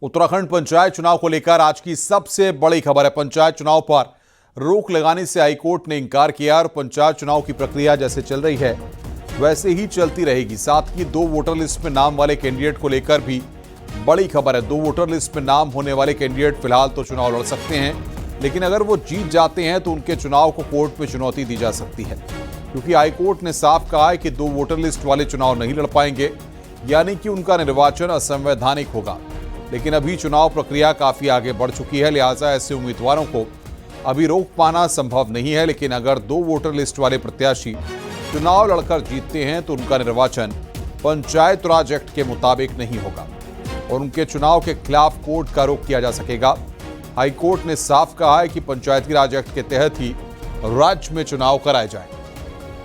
उत्तराखंड पंचायत चुनाव को लेकर आज की सबसे बड़ी खबर है। पंचायत चुनाव पर रोक लगाने से हाईकोर्ट ने इंकार किया और पंचायत चुनाव की प्रक्रिया जैसे चल रही है वैसे ही चलती रहेगी। साथ ही 2 वोटर लिस्ट में नाम वाले कैंडिडेट को लेकर भी बड़ी खबर है। 2 वोटर लिस्ट में नाम होने वाले कैंडिडेट फिलहाल तो चुनाव लड़ सकते हैं, लेकिन अगर वो जीत जाते हैं तो उनके चुनाव को कोर्ट में चुनौती दी जा सकती है, क्योंकि हाईकोर्ट ने साफ कहा है कि 2 वोटर लिस्ट वाले चुनाव नहीं लड़ पाएंगे, यानी कि उनका निर्वाचन असंवैधानिक होगा। लेकिन अभी चुनाव प्रक्रिया काफी आगे बढ़ चुकी है, लिहाजा ऐसे उम्मीदवारों को अभी रोक पाना संभव नहीं है। लेकिन अगर 2 वोटर लिस्ट वाले प्रत्याशी चुनाव लड़कर जीतते हैं तो उनका निर्वाचन पंचायत राज एक्ट के मुताबिक नहीं होगा और उनके चुनाव के खिलाफ कोर्ट का रुख किया जा सकेगा। हाईकोर्ट ने साफ कहा है कि पंचायती राज एक्ट के तहत ही राज्य में चुनाव कराए जाएं।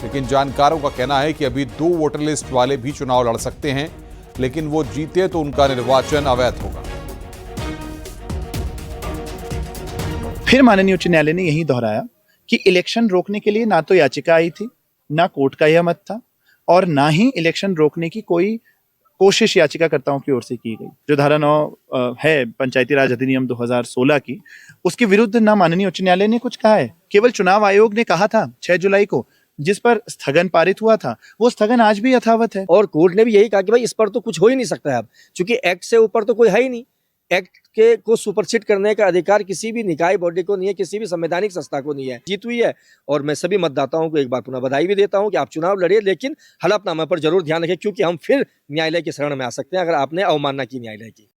लेकिन जानकारों का कहना है कि अभी 2 वोटर लिस्ट वाले भी चुनाव लड़ सकते हैं, लेकिन वो जीते तो उनका निर्वाचन अवैध होगा। फिर माननीय उच्च न्यायालय ने यही दोहराया कि इलेक्शन रोकने के लिए ना तो याचिका आई थी, ना कोर्ट का यह मत था और ना ही इलेक्शन रोकने की कोई कोशिश याचिकाकर्ताओं की ओर से की गई। जो धारा 9 है पंचायती राज अधिनियम 2016 की, उसके विरुद्ध ना माननीय उच्च न्यायालय ने कुछ कहा है। केवल चुनाव आयोग ने कहा था 6 जुलाई को, जिस पर स्थगन पारित हुआ था, वो स्थगन आज भी यथावत है। और कोर्ट ने भी यही कहा कि भाई इस पर तो कुछ हो ही नहीं सकता है अब, क्योंकि एक्ट से ऊपर तो कोई है ही नहीं। एक्ट के को सुपरसीड करने का अधिकार किसी भी निकाय बॉडी को नहीं है, किसी भी संवैधानिक संस्था को नहीं है। जीत हुई है और मैं सभी मतदाताओं को एक बार पुनः बधाई भी देता हूं कि आप चुनाव लड़िए, लेकिन हलफनामे पर जरूर ध्यान रखें, क्योंकि हम फिर न्यायालय की शरण में आ सकते हैं अगर आपने अवमानना की न्यायालय की।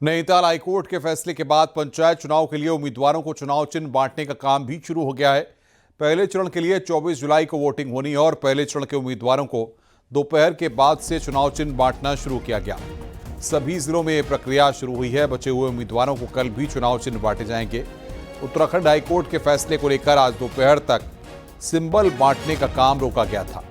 नैनीताल हाईकोर्ट के फैसले के बाद पंचायत चुनाव के लिए उम्मीदवारों को चुनाव चिन्ह बांटने का काम भी शुरू हो गया है। पहले चरण के लिए 24 जुलाई को वोटिंग होनी है और पहले चरण के उम्मीदवारों को दोपहर के बाद से चुनाव चिन्ह बांटना शुरू किया गया। सभी जिलों में यह प्रक्रिया शुरू हुई है। बचे हुए उम्मीदवारों को कल भी चुनाव चिन्ह बांटे जाएंगे। उत्तराखंड हाईकोर्ट के फैसले को लेकर आज दोपहर तक सिंबल बांटने का काम रोका गया था।